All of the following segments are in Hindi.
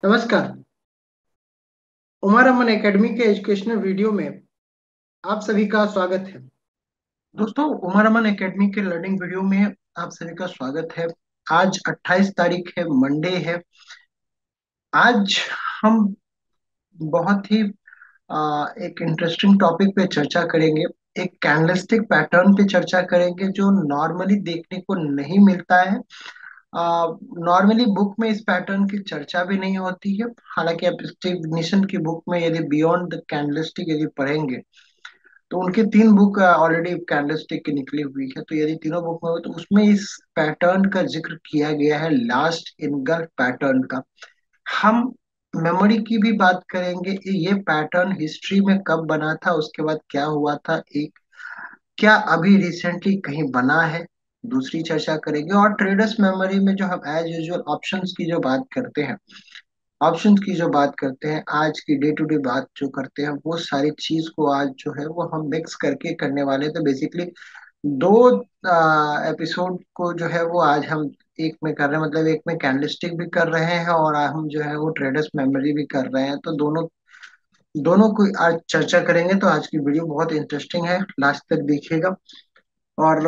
नमस्कार। उमर अमन एकेडमी के एजुकेशनल वीडियो में आप सभी का स्वागत है। दोस्तों, उमर अमन एकेडमी के लर्निंग वीडियो में आप सभी का स्वागत है। आज 28 तारीख है, मंडे है। आज हम बहुत ही एक इंटरेस्टिंग टॉपिक पे चर्चा करेंगे। एक कैंडलस्टिक पैटर्न पे चर्चा करेंगे जो नॉर्मली देखने को नहीं मिलता है। नॉर्मली बुक में इस पैटर्न की चर्चा भी नहीं होती है। हालांकि आप स्टीव निशन की बुक में यदि बियॉन्ड द कैंडलस्टिक यदि पढ़ेंगे तो उनके 3 बुक ऑलरेडी कैंडलस्टिक की निकली हुई है। तो यदि तीनों बुक में हो तो उसमें इस पैटर्न का जिक्र किया गया है, लास्ट इनगल्फ पैटर्न का। हम मेमोरी की भी बात करेंगे, ये पैटर्न हिस्ट्री में कब बना था, उसके बाद क्या हुआ था, एक क्या अभी रिसेंटली कहीं बना है, दूसरी चर्चा करेंगे। और ट्रेडर्स मेमोरी में जो हम एज यूजुअल ऑप्शंस की जो बात करते हैं, आज की डे टू डे बात जो करते हैं, वो सारी चीज को आज जो है वो हम मिक्स करके करने वाले हैं। तो बेसिकली दो एपिसोड को जो है वो आज हम एक में कर रहे हैं, मतलब एक में कैंडलस्टिक भी कर रहे हैं और हम जो है वो ट्रेडर्स मेमोरी भी कर रहे हैं। तो दोनों दोनों को आज चर्चा करेंगे। तो आज की वीडियो बहुत इंटरेस्टिंग है, लास्ट तक देखिएगा। और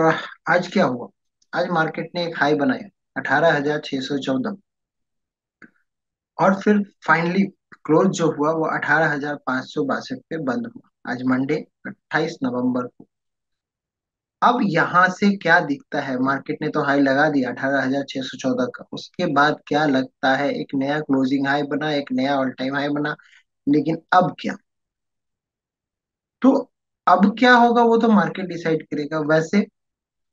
आज क्या हुआ? आज मार्केट ने एक हाई बनाया, 18,614। और फिर फाइनली क्लोज जो हुआ वो 18,562 पे बंद हुआ, आज मंडे 28 नवंबर को। अब यहाँ से क्या दिखता है? मार्केट ने तो हाई लगा दिया 18,614 का, उसके बाद क्या लगता है? एक नया क्लोजिंग हाई बना, एक नया ऑल टाइम हाई बना। लेकिन अब क्या? तो अब क्या होगा वो तो मार्केट डिसाइड करेगा। वैसे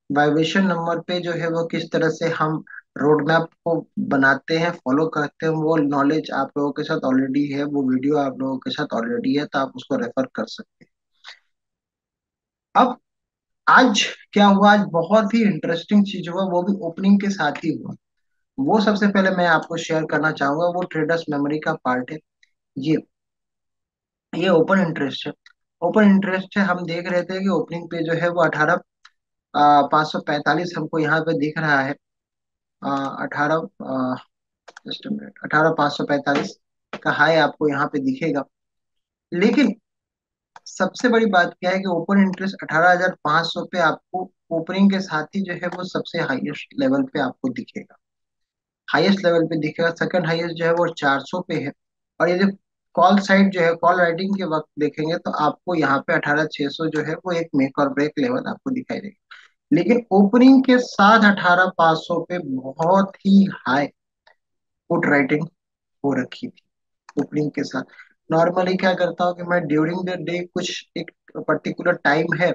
वाइब्रेशन नंबर पे जो है वो किस तरह से हम रोड मैप को बनाते हैं, फॉलो करते हैं, वो नॉलेज आप लोगों के साथ ऑलरेडी है, वो वीडियो आप लोगों के साथ ऑलरेडी है, तो आप उसको रेफर कर सकते हैं। अब आज क्या हुआ? आज बहुत ही इंटरेस्टिंग चीज हुआ, वो भी ओपनिंग के साथ ही हुआ। वो सबसे पहले मैं आपको शेयर करना चाहूंगा, वो ट्रेडर्स मेमोरी का पार्ट है। ये ये ओपन इंटरेस्ट है। ओपन इंटरेस्ट है, हम देख रहे थे कि ओपनिंग पे जो है वो 18,545 हमको यहाँ पे दिख रहा है। 18, जस्ट मिनट, 18,545 का हाई आपको यहाँ पे दिखेगा। लेकिन सबसे बड़ी बात क्या है कि ओपन इंटरेस्ट 18,500 पे आपको ओपनिंग के साथ ही जो है वो सबसे हाईएस्ट लेवल पे आपको दिखेगा। हाईएस्ट लेवल पे दिखेगा। सेकंड हाईएस्ट जो है वो 400 पे है। और यदि कॉल साइड जो है, कॉल राइटिंग के वक्त देखेंगे तो आपको यहाँ पे 18,600 जो है वो एक मेक और ब्रेक लेवल आपको दिखाई देगा। लेकिन ओपनिंग के साथ 18,500 पे बहुत ही हाई पुट राइटिंग हो रखी थी ओपनिंग के साथ। नॉर्मली क्या करता हूँ कि मैं ड्यूरिंग द डे कुछ एक पर्टिकुलर टाइम है,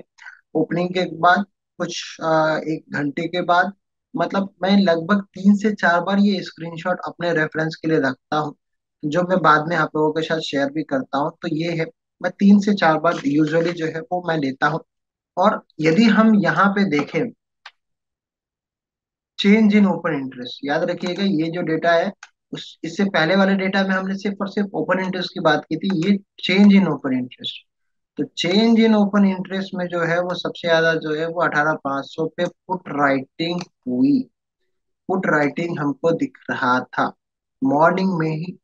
ओपनिंग के बाद कुछ 1 घंटे के बाद, मतलब मैं लगभग 3 से 4 बार ये स्क्रीनशॉट अपने रेफरेंस के लिए रखता हूँ, जो मैं बाद में आप लोगों के साथ शेयर भी करता हूँ। तो ये है, मैं 3 से 4 बार यूजुअली जो है वो मैं लेता हूँ। और यदि हम यहाँ पे देखें चेंज इन ओपन इंटरेस्ट, याद रखिएगा ये जो डेटा है, उस इससे पहले वाले डेटा में हमने सिर्फ और सिर्फ ओपन इंटरेस्ट की बात की थी। ये चेंज इन ओपन इंटरेस्ट। तो चेंज इन ओपन इंटरेस्ट में जो है वो सबसे ज्यादा जो है वो 18,500 पे पुट राइटिंग हुई। पुट राइटिंग हमको दिख रहा था मॉर्निंग में ही।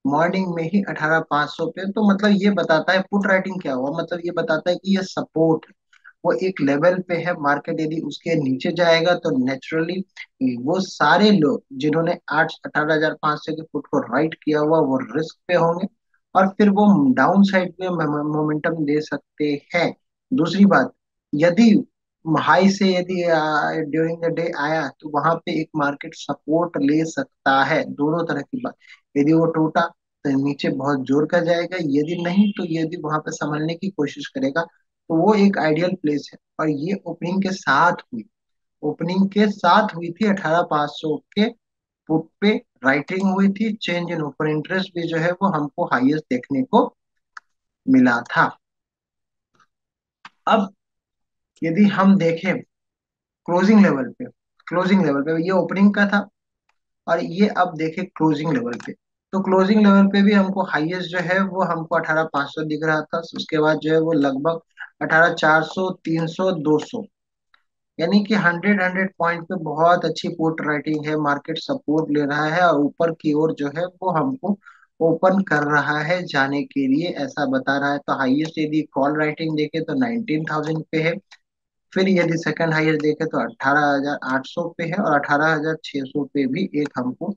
मॉर्निंग में ही 18,500 पे। तो मतलब ये बताता है पुट राइटिंग क्या हुआ, मतलब ये बताता है कि ये सपोर्ट, वो एक लेवल पे है। मार्केट यदि उसके नीचे जाएगा तो नेचुरली वो सारे लोग जिन्होंने 18,500 के फुट को राइट किया हुआ वो रिस्क पे होंगे, और फिर वो डाउन साइड में मोमेंटम दे सकते हैं। दूसरी बात, यदि हाई से यदि ड्यूरिंग द डे आया तो वहां पे एक मार्केट सपोर्ट ले सकता है। दोनों तरह की बात, यदि वो टूटा तो नीचे बहुत जोर का जाएगा, यदि नहीं तो यदि वहां पे संभलने की कोशिश करेगा तो वो एक आइडियल प्लेस है। और ये ओपनिंग के साथ हुई, ओपनिंग के साथ हुई थी। 18,500 के पुट पे राइटिंग हुई थी। चेंज इन ओपन इंटरेस्ट भी जो है वो हमको हाईएस्ट देखने को मिला था। अब यदि हम देखें क्लोजिंग लेवल पे, क्लोजिंग लेवल पे ये ओपनिंग का था, और ये अब देखें क्लोजिंग लेवल पे। तो क्लोजिंग लेवल पे भी हमको हाईएस्ट जो है वो हमको 18,500 दिख रहा था। उसके बाद जो है वो लगभग 18,400, 300, 200, यानी कि 100 पॉइंट पे बहुत अच्छी पुट राइटिंग है, मार्केट सपोर्ट ले रहा है और ऊपर की ओर जो है वो हमको ओपन कर रहा है जाने के लिए, ऐसा बता रहा है। तो हाईएस्ट यदि कॉल राइटिंग देखे तो 19,000 पे है। फिर यदि सेकंड हाईएस्ट देखे तो 18,800 पे है, और 18,600 पे भी एक हमको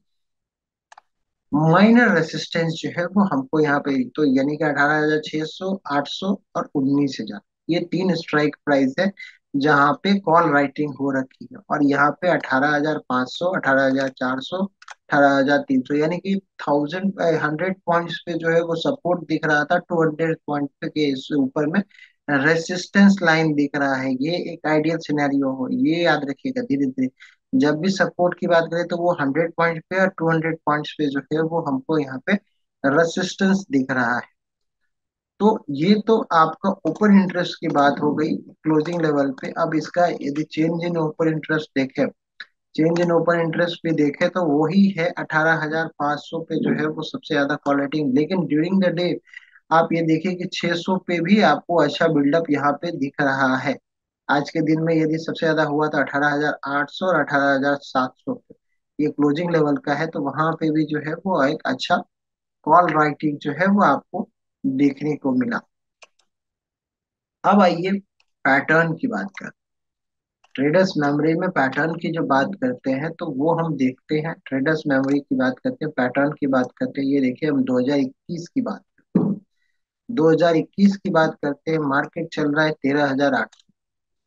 माइनर रेसिस्टेंस जो है वो हमको यहाँ पे, तो यानी कि 18,600, 800 और 19,000, ये तीन स्ट्राइक प्राइस है जहाँ पे कॉल राइटिंग हो रखी है। और यहाँ पे 18,500, 18,400, 18,300, यानी कि 100 पॉइंट्स पे जो है वो सपोर्ट दिख रहा था, 200 पॉइंट पे के इससे ऊपर में रेसिस्टेंस लाइन दिख रहा है। ये एक आइडियल सिनेरियो हो, ये याद रखिएगा। धीरे धीरे जब भी सपोर्ट की बात करें तो वो 100 पॉइंट पे और 200 पॉइंट्स पे जो है वो हमको यहाँ पे रेसिस्टेंस दिख रहा है। तो ये तो आपका ओपन इंटरेस्ट की बात हो गई क्लोजिंग लेवल पे। अब इसका यदि चेंज इन ओपन इंटरेस्ट देखें, चेंज इन ओपन इंटरेस्ट भी देखे तो वही है 18,500 पे जो है वो सबसे ज्यादा कॉल रेटिंग। लेकिन ड्यूरिंग द डे आप ये देखिए कि 600 पे भी आपको अच्छा बिल्डअप यहाँ पे दिख रहा है। आज के दिन में यदि सबसे ज्यादा हुआ तो 18,800 और 18,700 पे, ये क्लोजिंग लेवल का है। तो वहां पे भी जो है वो एक अच्छा कॉल राइटिंग जो है वो आपको देखने को मिला। अब आइए पैटर्न की बात करते हैं। ट्रेडर्स मेमोरी में पैटर्न की जो बात करते हैं तो वो हम देखते हैं, ट्रेडर्स मेमोरी की बात करते हैं, पैटर्न की बात करते हैं। ये देखिए हम 2021 की बात करते हैं। 2021 की बात करते हैं, मार्केट चल रहा है 13,800,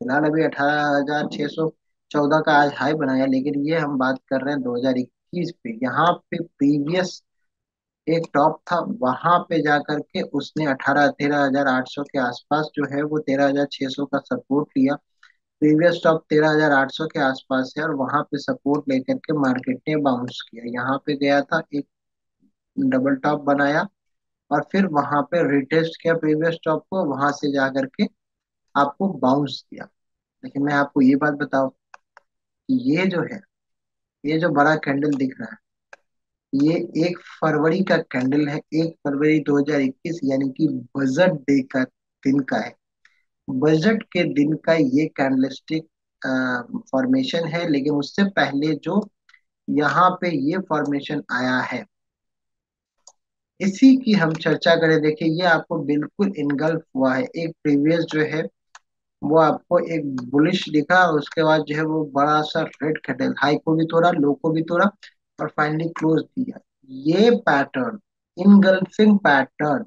फिलहाल अभी 18,614 का आज हाई बनाया। लेकिन ये हम बात कर रहे हैं 2021 पे। यहाँ पे प्रीवियस एक टॉप था, वहां पे जाकर के उसने 13,800 के आसपास जो है वो 13,600 का सपोर्ट लिया। प्रीवियस टॉप 13,800 के आसपास है और वहां पे सपोर्ट लेकर के मार्केट ने बाउंस किया। यहाँ पे गया था, एक डबल टॉप बनाया और फिर वहां पे रिटेस्ट किया प्रीवियस टॉप को, वहां से जाकर के आपको बाउंस दिया। लेकिन मैं आपको ये बात बताऊं कि ये जो है, ये जो बड़ा कैंडल दिख रहा है, ये 1 फरवरी का कैंडल है। 1 फरवरी 2021, यानी कि बजट डे का दिन का है। बजट के दिन का ये कैंडलस्टिक फॉर्मेशन है। लेकिन उससे पहले जो यहाँ पे ये फॉर्मेशन आया है, इसी की हम चर्चा करें। देखिए ये आपको बिल्कुल इनगल्फ हुआ है। एक प्रीवियस जो है वो आपको एक बुलिश दिखा, और उसके बाद जो है वो बड़ा सा रेड कैंडल, हाई को भी तोड़ा, लो को भी तोड़ा, और फाइनली क्लोज दिया। ये pattern engulfing pattern,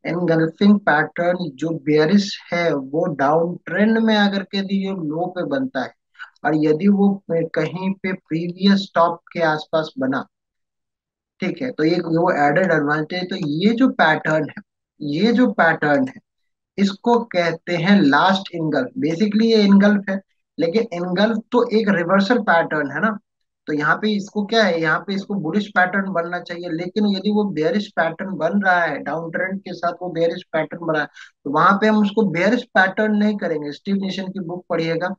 engulfing pattern जो बेयरिश है, वो डाउन ट्रेंड में आकर के यदि ये लो पे बनता है और यदि वो कहीं पे प्रीवियस टॉप के आसपास बना, ठीक है, तो ये वो एडेड एडवांटेज। तो ये जो पैटर्न है, ये जो पैटर्न है, इसको कहते हैं लास्ट इनगल्फ। बेसिकली ये इनगल्फ है, लेकिन इनगल्फ तो एक रिवर्सल पैटर्न है ना। तो यहाँ पे इसको क्या है, यहाँ पे इसको बुलिश पैटर्न बनना चाहिए। लेकिन यदि वो बेयरिश पैटर्न बन रहा है, डाउन ट्रेंड के साथ वो बेयरिश पैटर्न बना है, तो वहां पे हम उसको बेयरिश पैटर्न नहीं करेंगे। स्टीव नेशन की बुक पढ़िएगा,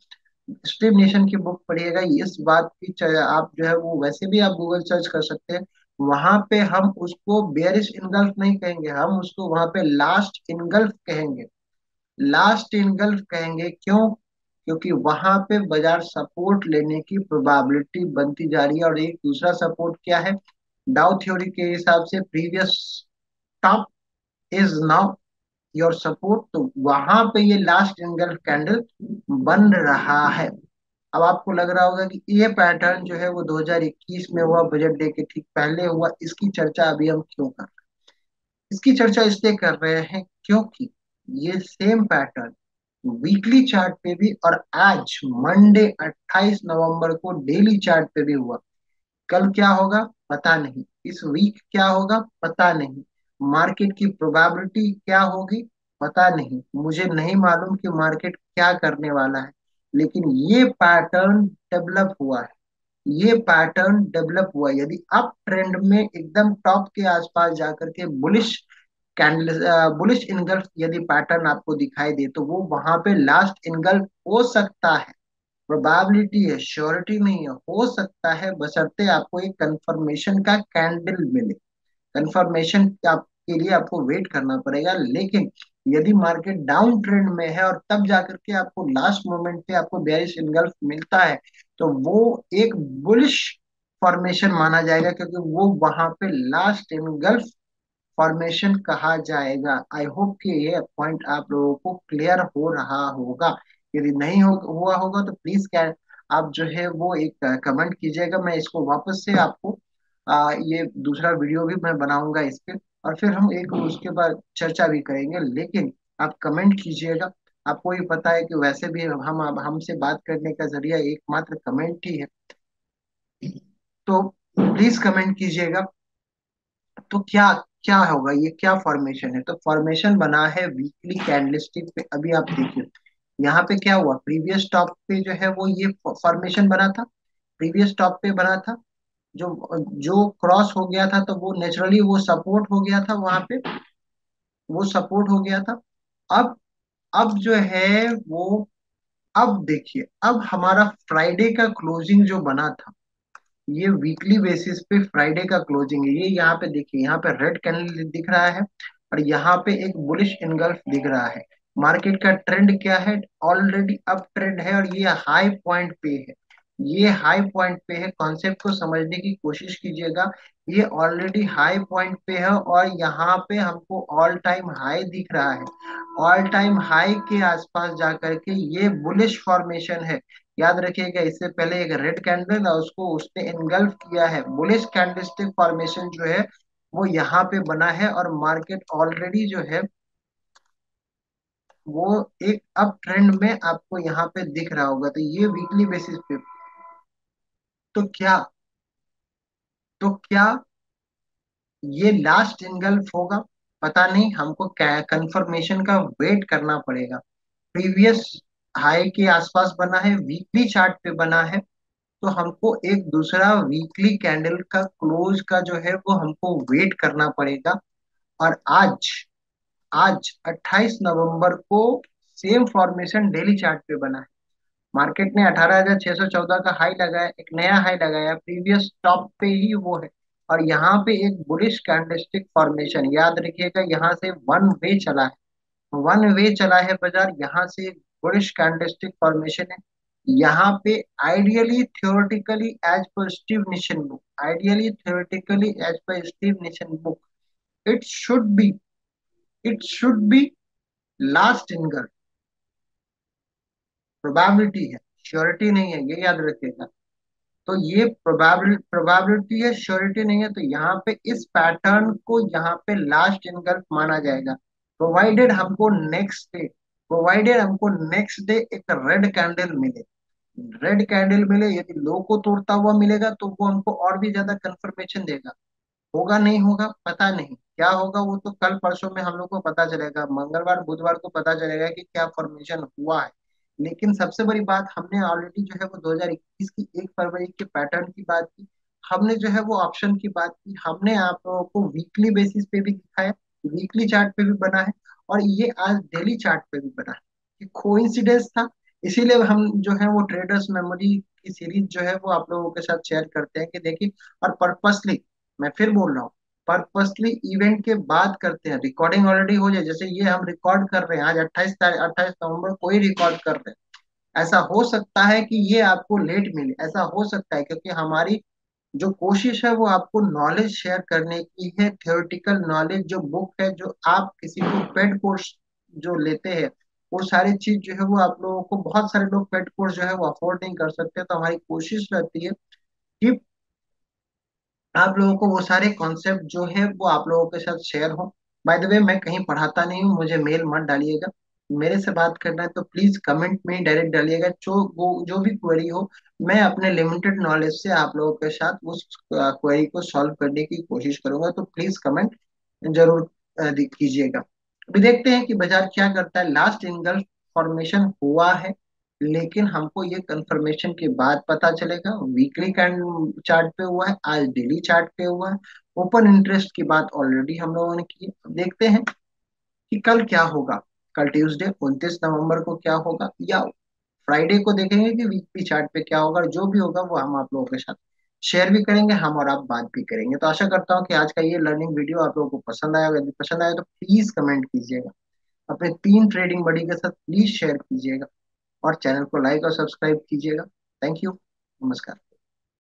स्टीव नेशन की बुक पढ़िएगा, इस बात की आप जो है वो वैसे भी आप गूगल सर्च कर सकते हैं। वहां पे हम उसको बेयरिश इनगल्फ नहीं कहेंगे, हम उसको वहां पे लास्ट इनगल्फ कहेंगे। लास्ट इनगल्फ कहेंगे, क्यों? क्योंकि वहां पे बाजार सपोर्ट लेने की प्रोबेबिलिटी बनती जा रही है। और एक दूसरा सपोर्ट क्या है, डाउ थ्योरी के हिसाब से previous top is now your support. तो वहां पे ये लास्ट इनगल्फ कैंडल बन रहा है। अब आपको लग रहा होगा कि ये पैटर्न जो है वो 2021 में हुआ, बजट डे के ठीक पहले हुआ, इसकी चर्चा अभी हम क्यों कर रहे हैं? इसकी चर्चा इसलिए कर रहे हैं क्योंकि ये सेम पैटर्न वीकली चार्ट पे भी, और आज मंडे 28 नवंबर को डेली चार्ट पे भी हुआ। कल क्या होगा पता नहीं, इस वीक क्या होगा पता नहीं, मार्केट की प्रोबेबिलिटी क्या होगी पता नहीं, मुझे नहीं मालूम कि मार्केट क्या करने वाला है। लेकिन ये पैटर्न डेवलप हुआ है, ये पैटर्न डेवलप हुआ है। यदि अप ट्रेंड में एकदम टॉप के आसपास जाकर के बुलिश कैंडल, बुलिश इनगल्फ यदि पैटर्न आपको दिखाई दे, तो वो वहां पे लास्ट इनगल्फ हो सकता है। प्रोबेबिलिटी है, श्योरिटी नहीं है, हो सकता है, बशर्ते आपको एक कंफर्मेशन का कैंडल मिले। कंफर्मेशन के लिए आपको वेट करना पड़ेगा। लेकिन यदि मार्केट डाउन ट्रेंड में है और तब जाकर के आपको लास्ट मोमेंट पे आपको बेयरिश इनगल्फ मिलता है, तो वो एक बुलिश फॉर्मेशन माना जाएगा, क्योंकि वो वहां पे लास्ट इनगल्फ फॉर्मेशन कहा जाएगा। आई होप कि ये पॉइंट आप लोगों को क्लियर हो रहा होगा। यदि नहीं हुआ होगा तो प्लीज क्या आप जो है वो एक कमेंट कीजिएगा। मैं इसको वापस से आपको ये दूसरा वीडियो भी मैं बनाऊंगा इस पे, और फिर हम एक उसके बाद चर्चा भी करेंगे। लेकिन आप कमेंट कीजिएगा। आपको ये पता है कि वैसे भी हम अब हमसे बात करने का जरिया एकमात्र कमेंट ही है, तो प्लीज कमेंट कीजिएगा। तो क्या क्या होगा, ये क्या फॉर्मेशन है? तो फॉर्मेशन बना है वीकली कैंडलस्टिक पे। अभी आप देखिए यहाँ पे क्या हुआ, प्रीवियस टॉप पे जो है वो ये फॉर्मेशन बना था, प्रीवियस टॉप पे बना था। जो जो क्रॉस हो गया था तो वो नेचुरली वो सपोर्ट हो गया था वहां पे, वो सपोर्ट हो गया था। अब अब जो है वो, अब देखिए अब हमारा फ्राइडे का क्लोजिंग जो बना था, ये वीकली बेसिस पे फ्राइडे का क्लोजिंग है। ये यहाँ पे देखिए, यहाँ पे रेड कैंडल दिख रहा है और यहाँ पे एक बुलिश इनगल्फ दिख रहा है। मार्केट का ट्रेंड क्या है, ऑलरेडी अप ट्रेंड है और ये हाई पॉइंट पे है। ये हाई पॉइंट पे है, कॉन्सेप्ट को समझने की कोशिश कीजिएगा। ये ऑलरेडी हाई पॉइंट पे है और यहाँ पे हमको ऑल टाइम हाई दिख रहा है। ऑल टाइम हाई के आसपास जाकर के ये बुलिश फॉर्मेशन है। याद रखिएगा, इससे पहले एक रेड कैंडल है, उसको उसने इनगल्फ किया है। बुलिश कैंडलस्टिक फॉर्मेशन जो है वो यहाँ पे बना है और मार्केट ऑलरेडी जो है वो एक अप ट्रेंड में आपको यहाँ पे दिख रहा होगा। तो ये वीकली बेसिस पे, तो क्या तो क्या ये लास्ट इनगल्फ होगा? पता नहीं, हमको कंफर्मेशन का वेट करना पड़ेगा। प्रीवियस हाई के आसपास बना है, वीकली चार्ट पे बना है, तो हमको एक दूसरा वीकली कैंडल का क्लोज का जो है वो हमको वेट करना पड़ेगा। और आज आज 28 नवंबर को सेम फॉर्मेशन डेली चार्ट पे बना है। मार्केट ने 18,614 का हाई लगाया, एक नया हाई लगाया, प्रीवियस टॉप पे ही वो है। और यहाँ पे एक बुलिश कैंडलस्टिक फॉर्मेशन, याद रखिएगा, यहाँ से वन वे चला है। वन वे चला है बाजार, यहाँ से एक बुलिश कैंडलस्टिक फॉर्मेशन है। यहाँ पे ideally theoretically as per Steve Nison book, ideally theoretically as per Steve Nison book, it should be it should be last income. Probability है, श्योरिटी नहीं है, ये याद रखिएगा। तो ये प्रोबेबिलिटी है, श्योरिटी नहीं है। तो यहाँ पे इस पैटर्न को यहाँ पे लास्ट इनगल्फ माना जाएगा, प्रोवाइडेड हमको नेक्स्ट डे प्रोवाइडेड हमको नेक्स्ट डे एक रेड कैंडल मिले। रेड कैंडल मिले, यदि लो को तोड़ता हुआ मिलेगा तो वो हमको और भी ज्यादा कंफर्मेशन देगा। होगा नहीं होगा पता नहीं, क्या होगा वो तो कल परसों में हम लोग को पता चलेगा, मंगलवार बुधवार को पता चलेगा कि क्या फॉर्मेशन हुआ है। लेकिन सबसे बड़ी बात, हमने ऑलरेडी जो है वो 2021 की 1 फरवरी के पैटर्न की बात की, हमने जो है वो ऑप्शन की बात की, हमने आप लोगों को वीकली बेसिस पे भी दिखाया, वीकली चार्ट पे भी बना है, और ये आज डेली चार्ट पे भी बना है। ये कोइंसिडेंस था, इसीलिए हम जो है वो ट्रेडर्स मेमोरी की सीरीज जो है वो आप लोगों के साथ शेयर करते हैं कि देखिए। और पर्पसली, मैं फिर बोल रहा हूँ, पर्पसली इवेंट के बाद करते हैं, रिकॉर्डिंग ऑलरेडी हो जाए, जैसे ये हम रिकॉर्ड कर रहे हैं आज 28 नवंबर को ही रिकॉर्ड कर रहे हैं। ऐसा हो सकता है कि ये आपको लेट मिले, ऐसा हो सकता है, क्योंकि हमारी जो कोशिश है वो आपको नॉलेज शेयर करने की है, थ्योरेटिकल नॉलेज, जो बुक है, जो आप किसी को पेड कोर्स जो लेते हैं, वो सारी चीज जो है वो आप लोगों को, बहुत सारे लोग पेड कोर्स जो है वो अफोर्ड नहीं कर सकते, तो हमारी कोशिश रहती है कि आप लोगों को वो सारे कॉन्सेप्ट जो है वो आप लोगों के साथ शेयर हो। बाय द वे, मैं कहीं पढ़ाता नहीं हूँ, मुझे मेल मत डालिएगा। मेरे से बात करना है तो प्लीज कमेंट में ही डायरेक्ट डालिएगा, जो भी क्वेरी हो, मैं अपने लिमिटेड नॉलेज से आप लोगों के साथ उस क्वेरी को सॉल्व करने की कोशिश करूंगा। तो प्लीज कमेंट जरूर कीजिएगा। अभी देखते हैं कि बाजार क्या करता है। लास्ट इंगल्फ फॉर्मेशन हुआ है, लेकिन हमको ये कंफर्मेशन के बाद पता चलेगा। वीकली कैंड चार्ट पे हुआ है, आज डेली चार्ट पे हुआ है। ओपन इंटरेस्ट की बात ऑलरेडी हम लोगों ने की है। अब देखते हैं कि कल क्या होगा, कल ट्यूसडे 29 नवंबर को क्या होगा, या फ्राइडे को देखेंगे कि वीकली चार्ट पे क्या होगा। और जो भी होगा वो हम आप लोगों के साथ शेयर भी करेंगे, हम और आप बात भी करेंगे। तो आशा करता हूँ कि आज का ये लर्निंग वीडियो आप लोगों को पसंद आया। यदि पसंद आया तो प्लीज कमेंट कीजिएगा। अपने 3 ट्रेडिंग बड़ी के साथ प्लीज शेयर कीजिएगा, और चैनल को लाइक और सब्सक्राइब कीजिएगा। Thank you. नमस्कार।